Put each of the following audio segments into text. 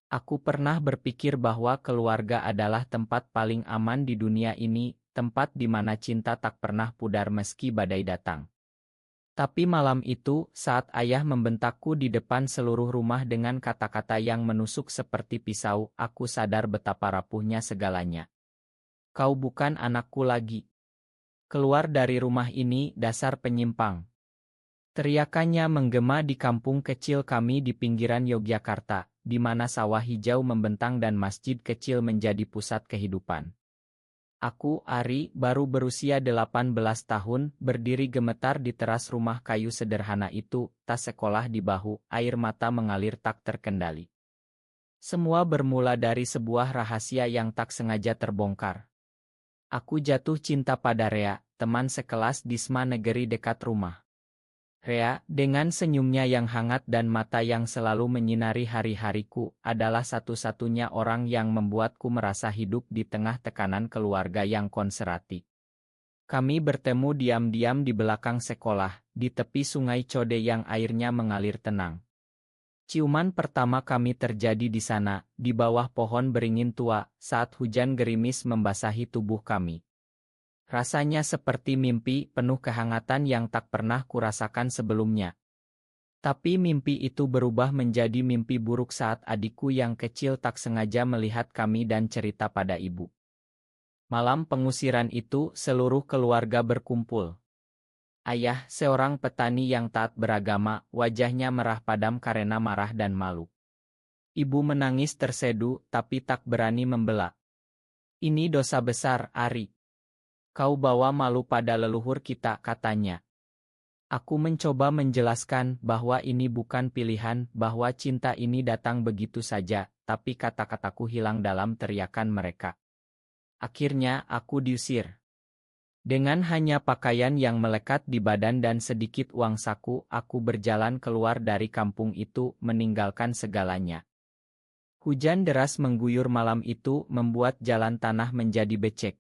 Aku pernah berpikir bahwa keluarga adalah tempat paling aman di dunia ini, tempat di mana cinta tak pernah pudar meski badai datang. Tapi malam itu, saat ayah membentakku di depan seluruh rumah dengan kata-kata yang menusuk seperti pisau, aku sadar betapa rapuhnya segalanya. Kau bukan anakku lagi. Keluar dari rumah ini, dasar penyimpang. Teriakannya menggema di kampung kecil kami di pinggiran Yogyakarta, di mana sawah hijau membentang dan masjid kecil menjadi pusat kehidupan. Aku, Ari, baru berusia 18 tahun, berdiri gemetar di teras rumah kayu sederhana itu, tas sekolah di bahu, air mata mengalir tak terkendali. Semua bermula dari sebuah rahasia yang tak sengaja terbongkar. Aku jatuh cinta pada Rea, teman sekelas di SMA negeri dekat rumah. Rea, dengan senyumnya yang hangat dan mata yang selalu menyinari hari-hariku, adalah satu-satunya orang yang membuatku merasa hidup di tengah tekanan keluarga yang konservatif. Kami bertemu diam-diam di belakang sekolah, di tepi sungai Code yang airnya mengalir tenang. Ciuman pertama kami terjadi di sana, di bawah pohon beringin tua, saat hujan gerimis membasahi tubuh kami. Rasanya seperti mimpi penuh kehangatan yang tak pernah kurasakan sebelumnya. Tapi mimpi itu berubah menjadi mimpi buruk saat adikku yang kecil tak sengaja melihat kami dan cerita pada ibu. Malam pengusiran itu, seluruh keluarga berkumpul. Ayah, seorang petani yang taat beragama, wajahnya merah padam karena marah dan malu. Ibu menangis terseduh, tapi tak berani membela. Ini dosa besar, Ari. Kau bawa malu pada leluhur kita, katanya. Aku mencoba menjelaskan bahwa ini bukan pilihan, bahwa cinta ini datang begitu saja, tapi kata-kataku hilang dalam teriakan mereka. Akhirnya, aku diusir. Dengan hanya pakaian yang melekat di badan dan sedikit uang saku, aku berjalan keluar dari kampung itu, meninggalkan segalanya. Hujan deras mengguyur malam itu, membuat jalan tanah menjadi becek.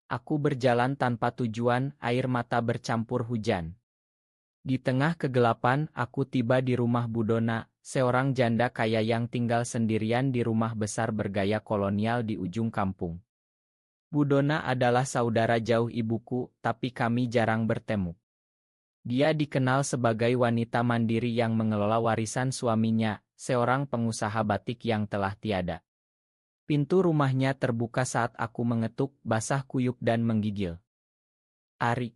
Aku berjalan tanpa tujuan, air mata bercampur hujan. Di tengah kegelapan, aku tiba di rumah Budona, seorang janda kaya yang tinggal sendirian di rumah besar bergaya kolonial di ujung kampung. Budona adalah saudara jauh ibuku, tapi kami jarang bertemu. Dia dikenal sebagai wanita mandiri yang mengelola warisan suaminya, seorang pengusaha batik yang telah tiada. Pintu rumahnya terbuka saat aku mengetuk, basah kuyup dan menggigil. Ari.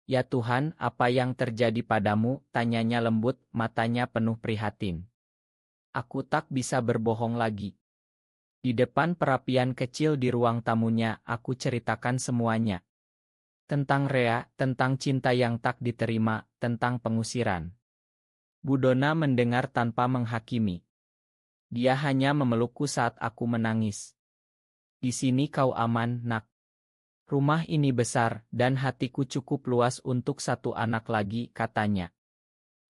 Ya Tuhan, apa yang terjadi padamu? Tanyanya lembut, matanya penuh prihatin. Aku tak bisa berbohong lagi. Di depan perapian kecil di ruang tamunya, aku ceritakan semuanya. Tentang Rea, tentang cinta yang tak diterima, tentang pengusiran. Budona mendengar tanpa menghakimi. Dia hanya memelukku saat aku menangis. Di sini kau aman, nak. Rumah ini besar, dan hatiku cukup luas untuk satu anak lagi, katanya.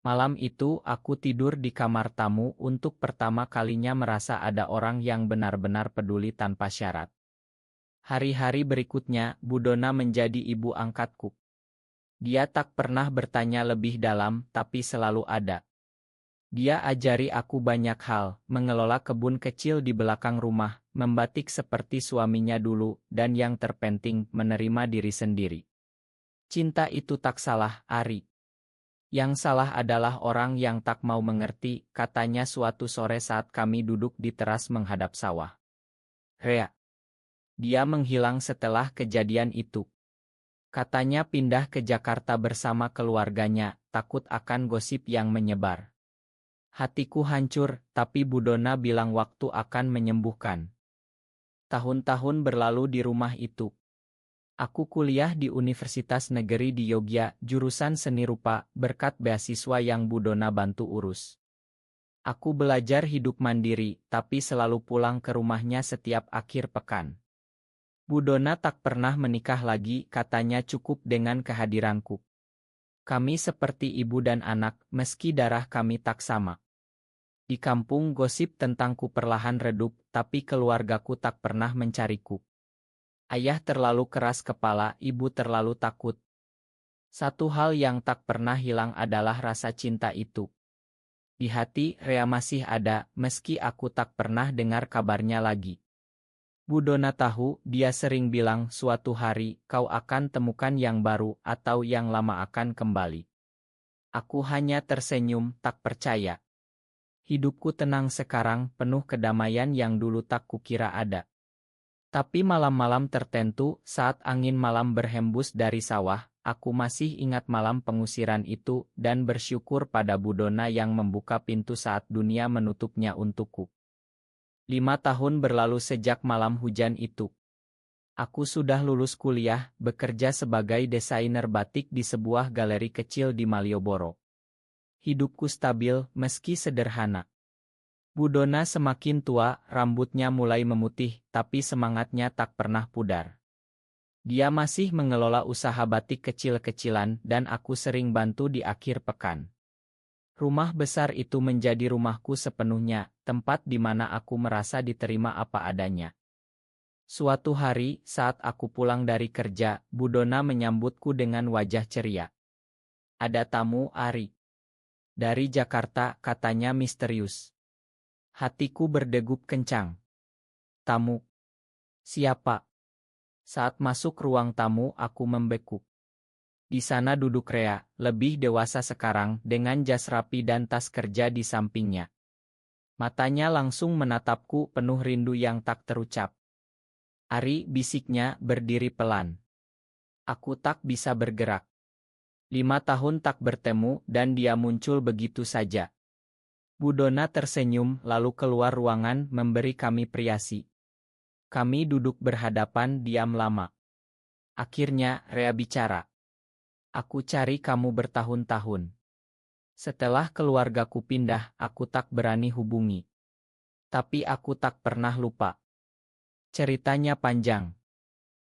Malam itu, aku tidur di kamar tamu untuk pertama kalinya merasa ada orang yang benar-benar peduli tanpa syarat. Hari-hari berikutnya, Budona menjadi ibu angkatku. Dia tak pernah bertanya lebih dalam, tapi selalu ada. Dia ajari aku banyak hal, mengelola kebun kecil di belakang rumah, membatik seperti suaminya dulu, dan yang terpenting, menerima diri sendiri. Cinta itu tak salah, Ari. Yang salah adalah orang yang tak mau mengerti, katanya suatu sore saat kami duduk di teras menghadap sawah. Rea. Dia menghilang setelah kejadian itu. Katanya pindah ke Jakarta bersama keluarganya, takut akan gosip yang menyebar. Hatiku hancur, tapi Budona bilang waktu akan menyembuhkan. Tahun-tahun berlalu di rumah itu. Aku kuliah di Universitas Negeri di Yogyakarta, jurusan seni rupa, berkat beasiswa yang Budona bantu urus. Aku belajar hidup mandiri, tapi selalu pulang ke rumahnya setiap akhir pekan. Budona tak pernah menikah lagi, katanya cukup dengan kehadiranku. Kami seperti ibu dan anak, meski darah kami tak sama. Di kampung gosip tentangku perlahan redup, tapi keluargaku tak pernah mencariku. Ayah terlalu keras kepala, ibu terlalu takut. Satu hal yang tak pernah hilang adalah rasa cinta itu. Di hati Rea masih ada, meski aku tak pernah dengar kabarnya lagi. Bu Dona tahu, dia sering bilang suatu hari kau akan temukan yang baru atau yang lama akan kembali. Aku hanya tersenyum, tak percaya. Hidupku tenang sekarang, penuh kedamaian yang dulu tak kukira ada. Tapi malam-malam tertentu, saat angin malam berhembus dari sawah, aku masih ingat malam pengusiran itu dan bersyukur pada Bu Dona yang membuka pintu saat dunia menutupnya untukku. 5 tahun berlalu sejak malam hujan itu. Aku sudah lulus kuliah, bekerja sebagai desainer batik di sebuah galeri kecil di Malioboro. Hidupku stabil, meski sederhana. Bu Dona semakin tua, rambutnya mulai memutih, tapi semangatnya tak pernah pudar. Dia masih mengelola usaha batik kecil-kecilan dan aku sering bantu di akhir pekan. Rumah besar itu menjadi rumahku sepenuhnya, tempat di mana aku merasa diterima apa adanya. Suatu hari, saat aku pulang dari kerja, Bu Dona menyambutku dengan wajah ceria. Ada tamu, Ari. Dari Jakarta, katanya misterius. Hatiku berdegup kencang. Tamu? Siapa? Saat masuk ruang tamu, aku membekuk. Di sana duduk Rea, lebih dewasa sekarang, dengan jas rapi dan tas kerja di sampingnya. Matanya langsung menatapku penuh rindu yang tak terucap. Ari, bisiknya, berdiri pelan. Aku tak bisa bergerak. 5 tahun tak bertemu dan dia muncul begitu saja. Bu Dona tersenyum lalu keluar ruangan memberi kami priasi. Kami duduk berhadapan diam lama. Akhirnya Rea bicara. Aku cari kamu bertahun-tahun. Setelah keluargaku pindah, aku tak berani hubungi. Tapi aku tak pernah lupa. Ceritanya panjang.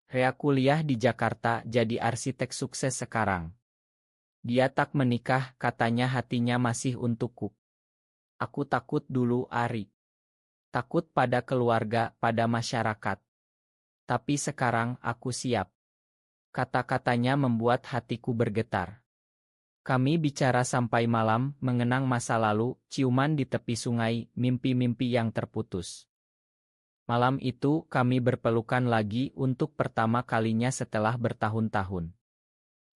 Rea kuliah di Jakarta jadi arsitek sukses sekarang. Dia tak menikah, katanya hatinya masih untukku. Aku takut dulu, Ari. Takut pada keluarga, pada masyarakat. Tapi sekarang aku siap. Kata-katanya membuat hatiku bergetar. Kami bicara sampai malam, mengenang masa lalu, ciuman di tepi sungai, mimpi-mimpi yang terputus. Malam itu, kami berpelukan lagi untuk pertama kalinya setelah bertahun-tahun.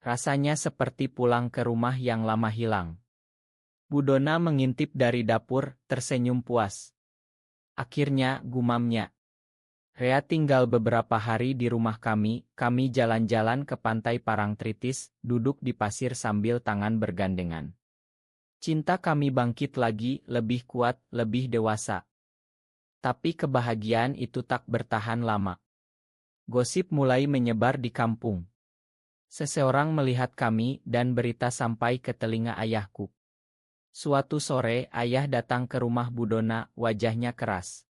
Rasanya seperti pulang ke rumah yang lama hilang. Bu Dona mengintip dari dapur, tersenyum puas. Akhirnya, gumamnya. Rea tinggal beberapa hari di rumah kami jalan-jalan ke pantai Parangtritis, duduk di pasir sambil tangan bergandengan. Cinta kami bangkit lagi, lebih kuat, lebih dewasa. Tapi kebahagiaan itu tak bertahan lama. Gosip mulai menyebar di kampung. Seseorang melihat kami dan berita sampai ke telinga ayahku. Suatu sore, ayah datang ke rumah Bu Dona, wajahnya keras.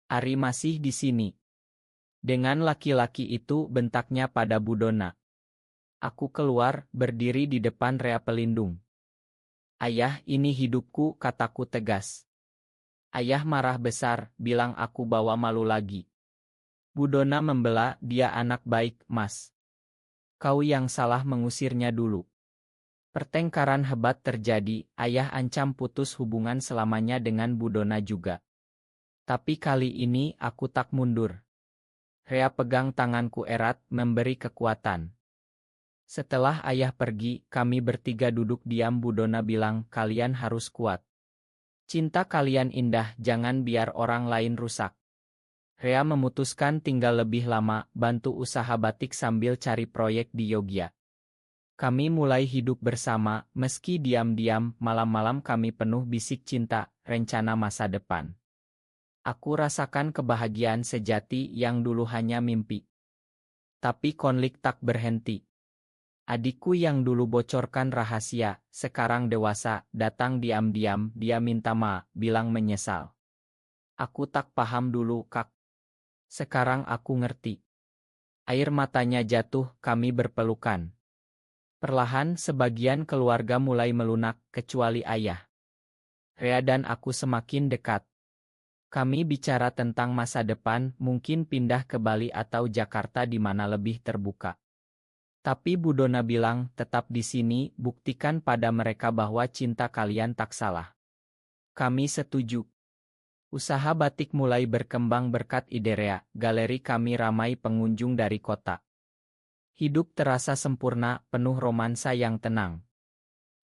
Ari masih di sini. Dengan laki-laki itu, bentaknya pada Bu Dona. Aku keluar, berdiri di depan Rea pelindung. Ayah, ini hidupku, kataku tegas. Ayah marah besar, bilang aku bawa malu lagi. Bu Dona membela, dia anak baik, Mas. Kau yang salah mengusirnya dulu. Pertengkaran hebat terjadi, ayah ancam putus hubungan selamanya dengan Bu Dona juga. Tapi kali ini aku tak mundur. Rea pegang tanganku erat, memberi kekuatan. Setelah ayah pergi, kami bertiga duduk diam. Bu Dona bilang, kalian harus kuat. Cinta kalian indah, jangan biar orang lain rusak. Rea memutuskan tinggal lebih lama, bantu usaha batik sambil cari proyek di Yogyakarta. Kami mulai hidup bersama, meski diam-diam, malam-malam kami penuh bisik cinta, rencana masa depan. Aku rasakan kebahagiaan sejati yang dulu hanya mimpi. Tapi konflik tak berhenti. Adikku yang dulu bocorkan rahasia, sekarang dewasa, datang diam-diam, dia minta maaf, bilang menyesal. Aku tak paham dulu, Kak. Sekarang aku ngerti. Air matanya jatuh, kami berpelukan. Perlahan sebagian keluarga mulai melunak, kecuali ayah. Rea dan aku semakin dekat. Kami bicara tentang masa depan, mungkin pindah ke Bali atau Jakarta di mana lebih terbuka. Tapi Bu Dona bilang, tetap di sini, buktikan pada mereka bahwa cinta kalian tak salah. Kami setuju. Usaha batik mulai berkembang berkat ide Rea. Galeri kami ramai pengunjung dari kota. Hidup terasa sempurna, penuh romansa yang tenang.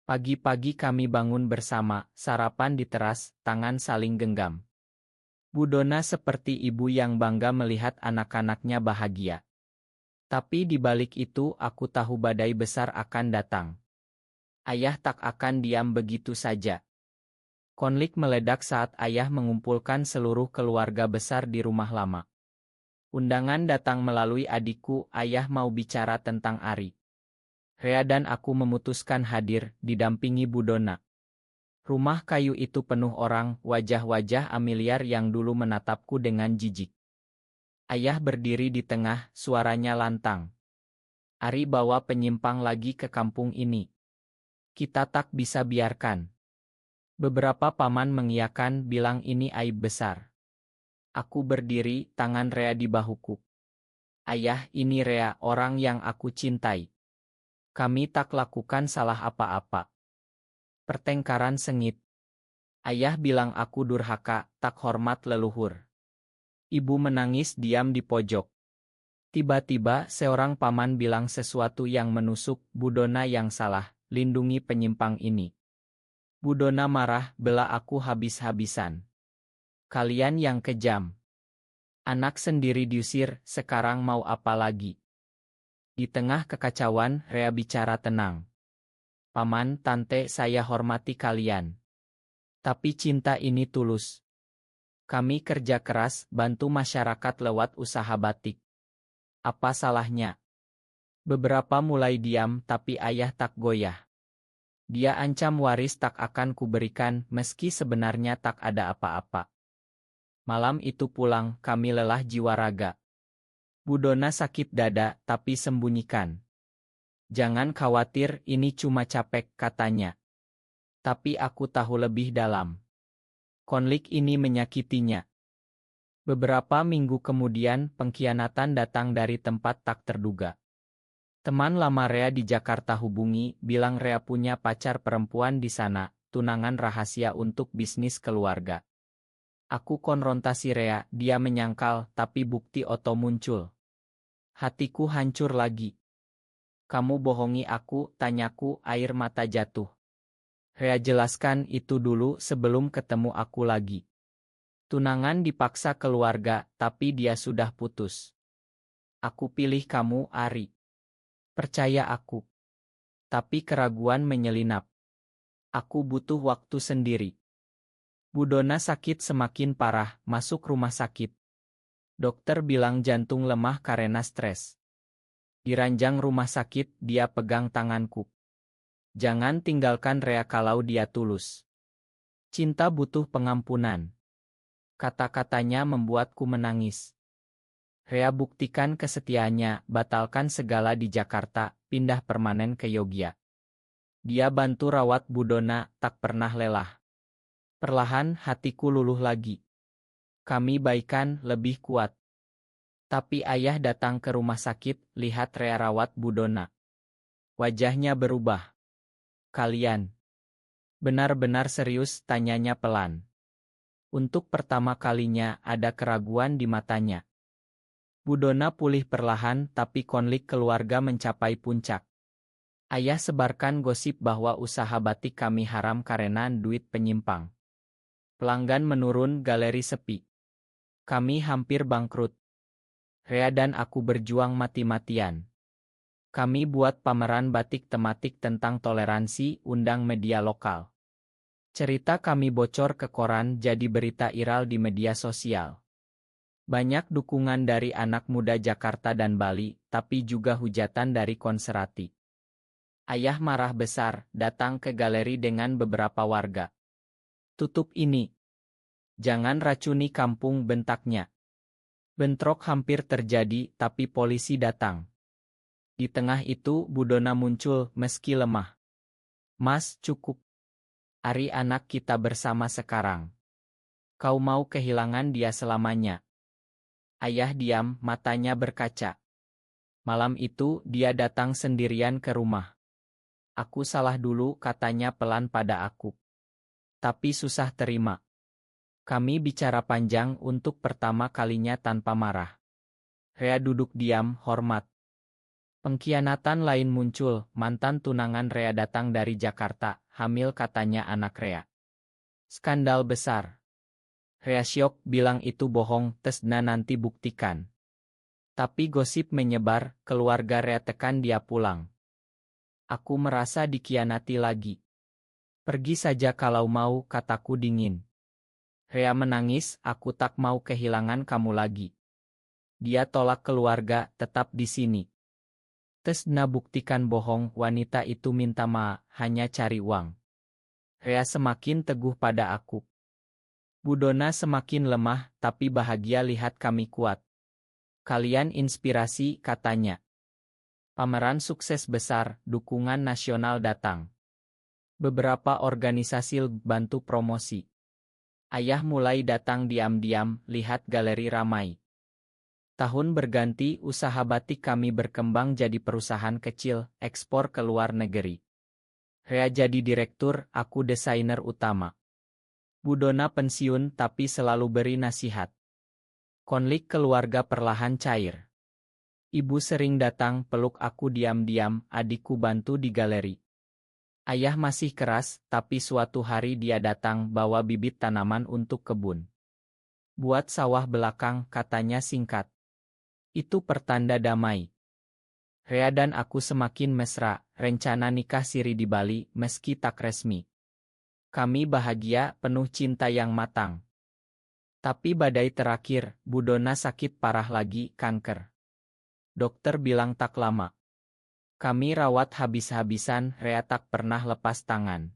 Pagi-pagi kami bangun bersama, sarapan di teras, tangan saling genggam. Bu Dona seperti ibu yang bangga melihat anak-anaknya bahagia. Tapi di balik itu aku tahu badai besar akan datang. Ayah tak akan diam begitu saja. Konflik meledak saat ayah mengumpulkan seluruh keluarga besar di rumah lama. Undangan datang melalui adikku, ayah mau bicara tentang Ari. Rea dan aku memutuskan hadir, didampingi Bu Dona. Rumah kayu itu penuh orang, wajah-wajah familiar yang dulu menatapku dengan jijik. Ayah berdiri di tengah, suaranya lantang. Ari bawa penyimpang lagi ke kampung ini. Kita tak bisa biarkan. Beberapa paman mengiyakan, bilang ini aib besar. Aku berdiri, tangan Rea di bahuku. Ayah, ini Rea, orang yang aku cintai. Kami tak lakukan salah apa-apa. Pertengkaran sengit. Ayah bilang aku durhaka, tak hormat leluhur. Ibu menangis diam di pojok. Tiba-tiba seorang paman bilang sesuatu yang menusuk, Bu Dona yang salah, lindungi penyimpang ini. Bu Dona marah, bela aku habis-habisan. Kalian yang kejam. Anak sendiri diusir, sekarang mau apa lagi? Di tengah kekacauan, Rea bicara tenang. Paman, tante, saya hormati kalian. Tapi cinta ini tulus. Kami kerja keras, bantu masyarakat lewat usaha batik. Apa salahnya? Beberapa mulai diam, tapi ayah tak goyah. Dia ancam waris tak akan kuberikan, meski sebenarnya tak ada apa-apa. Malam itu pulang, kami lelah jiwa raga. Bu Dona sakit dada, tapi sembunyikan. Jangan khawatir, ini cuma capek, katanya. Tapi aku tahu lebih dalam. Konflik ini menyakitinya. Beberapa minggu kemudian, pengkhianatan datang dari tempat tak terduga. Teman lama Rea di Jakarta hubungi, bilang Rea punya pacar perempuan di sana, tunangan rahasia untuk bisnis keluarga. Aku konfrontasi Rea, dia menyangkal, tapi bukti oto muncul. Hatiku hancur lagi. Kamu bohongi aku, tanyaku, air mata jatuh. Rea jelaskan itu dulu sebelum ketemu aku lagi. Tunangan dipaksa keluarga, tapi dia sudah putus. Aku pilih kamu, Ari. Percaya aku. Tapi keraguan menyelinap. Aku butuh waktu sendiri. Bu Dona sakit semakin parah, masuk rumah sakit. Dokter bilang jantung lemah karena stres. Di ranjang rumah sakit, dia pegang tanganku. Jangan tinggalkan Rea kalau dia tulus. Cinta butuh pengampunan. Kata-katanya membuatku menangis. Rea buktikan kesetiaannya, batalkan segala di Jakarta, pindah permanen ke Yogyakarta. Dia bantu rawat Bu Dona, tak pernah lelah. Perlahan hatiku luluh lagi. Kami baikan, lebih kuat. Tapi ayah datang ke rumah sakit, lihat Rea rawat Bu Dona. Wajahnya berubah. Kalian benar-benar serius, tanyanya pelan. Untuk pertama kalinya ada keraguan di matanya. Bu Dona pulih perlahan, tapi konflik keluarga mencapai puncak. Ayah sebarkan gosip bahwa usaha batik kami haram karena duit penyimpang. Pelanggan menurun, galeri sepi. Kami hampir bangkrut. Rea dan aku berjuang mati-matian. Kami buat pameran batik tematik tentang toleransi, undang media lokal. Cerita kami bocor ke koran, jadi berita viral di media sosial. Banyak dukungan dari anak muda Jakarta dan Bali, tapi juga hujatan dari konserati. Ayah marah besar, datang ke galeri dengan beberapa warga. Tutup ini. Jangan racuni kampung, bentaknya. Bentrok hampir terjadi, tapi polisi datang. Di tengah itu, Bu Dona muncul, meski lemah. Mas, cukup. Ari anak kita bersama sekarang. Kau mau kehilangan dia selamanya. Ayah diam, matanya berkaca. Malam itu, dia datang sendirian ke rumah. Aku salah dulu, katanya pelan pada aku. tapi susah terima. Kami bicara panjang untuk pertama kalinya tanpa marah. Rea duduk diam, hormat. Pengkhianatan lain muncul, mantan tunangan Rea datang dari Jakarta, hamil katanya anak Rea. Skandal besar. Rea syok, bilang itu bohong, Tesna nanti buktikan. Tapi gosip menyebar, keluarga Rea tekan dia pulang. Aku merasa dikhianati lagi. Pergi saja kalau mau, kataku dingin. Rea menangis, aku tak mau kehilangan kamu lagi. Dia tolak keluarga, tetap di sini. Tesna buktikan bohong, wanita itu minta hanya cari uang. Rea semakin teguh pada aku. Budona semakin lemah, tapi bahagia lihat kami kuat. Kalian inspirasi, katanya. Pameran sukses besar, dukungan nasional datang. Beberapa organisasi bantu promosi. Ayah mulai datang diam-diam, lihat galeri ramai. Tahun berganti, usaha batik kami berkembang jadi perusahaan kecil, ekspor ke luar negeri. Rea jadi direktur, aku desainer utama. Budona pensiun tapi selalu beri nasihat. Konflik keluarga perlahan cair. Ibu sering datang peluk aku diam-diam, adikku bantu di galeri. Ayah masih keras, tapi suatu hari dia datang bawa bibit tanaman untuk kebun. Buat sawah belakang, katanya singkat. Itu pertanda damai. Rea dan aku semakin mesra, rencana nikah siri di Bali, meski tak resmi. Kami bahagia, penuh cinta yang matang. Tapi badai terakhir, Budona sakit parah lagi, kanker. Dokter bilang tak lama. Kami rawat habis-habisan, Rea tak pernah lepas tangan.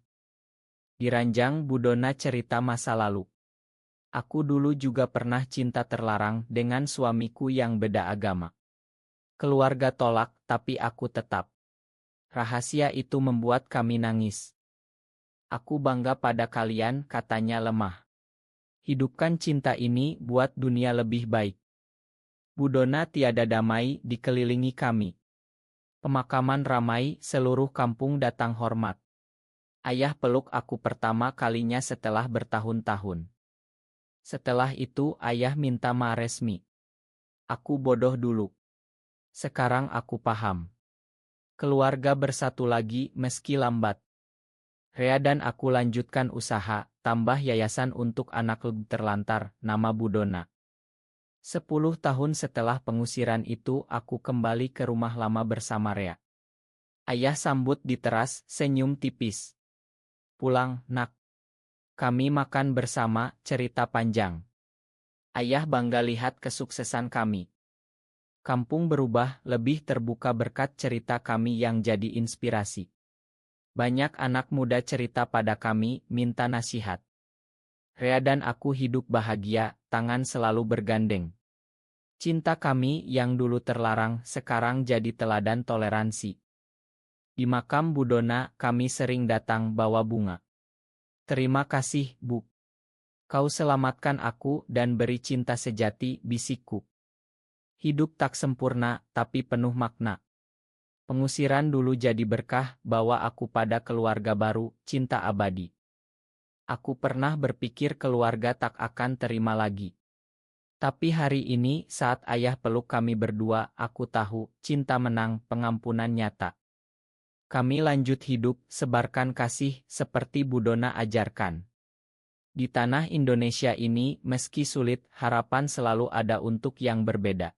Di ranjang Budona cerita masa lalu. Aku dulu juga pernah cinta terlarang dengan suamiku yang beda agama. Keluarga tolak, tapi aku tetap. Rahasia itu membuat kami nangis. Aku bangga pada kalian, katanya lemah. Hidupkan cinta ini buat dunia lebih baik. Budona tiada damai dikelilingi kami. Pemakaman ramai, seluruh kampung datang hormat. Ayah peluk aku pertama kalinya setelah bertahun-tahun. Setelah itu ayah minta resmi. Aku bodoh dulu. Sekarang aku paham. Keluarga bersatu lagi meski lambat. Rea dan aku lanjutkan usaha, tambah yayasan untuk anak terlantar, nama Budona. 10 tahun setelah pengusiran itu aku kembali ke rumah lama bersama Rea. Ayah sambut di teras, senyum tipis. Pulang, nak. Kami makan bersama, cerita panjang. Ayah bangga lihat kesuksesan kami. Kampung berubah, lebih terbuka berkat cerita kami yang jadi inspirasi. Banyak anak muda cerita pada kami, minta nasihat. Rea dan aku hidup bahagia, tangan selalu bergandeng. Cinta kami yang dulu terlarang, sekarang jadi teladan toleransi. Di makam Budona, kami sering datang bawa bunga. Terima kasih, Bu. Kau selamatkan aku dan beri cinta sejati, bisikku. Hidup tak sempurna, tapi penuh makna. Pengusiran dulu jadi berkah, bawa aku pada keluarga baru, cinta abadi. Aku pernah berpikir keluarga tak akan terima lagi. Tapi hari ini, saat ayah peluk kami berdua, aku tahu, cinta menang, pengampunan nyata. Kami lanjut hidup, sebarkan kasih, seperti Budona ajarkan. Di tanah Indonesia ini, meski sulit, harapan selalu ada untuk yang berbeda.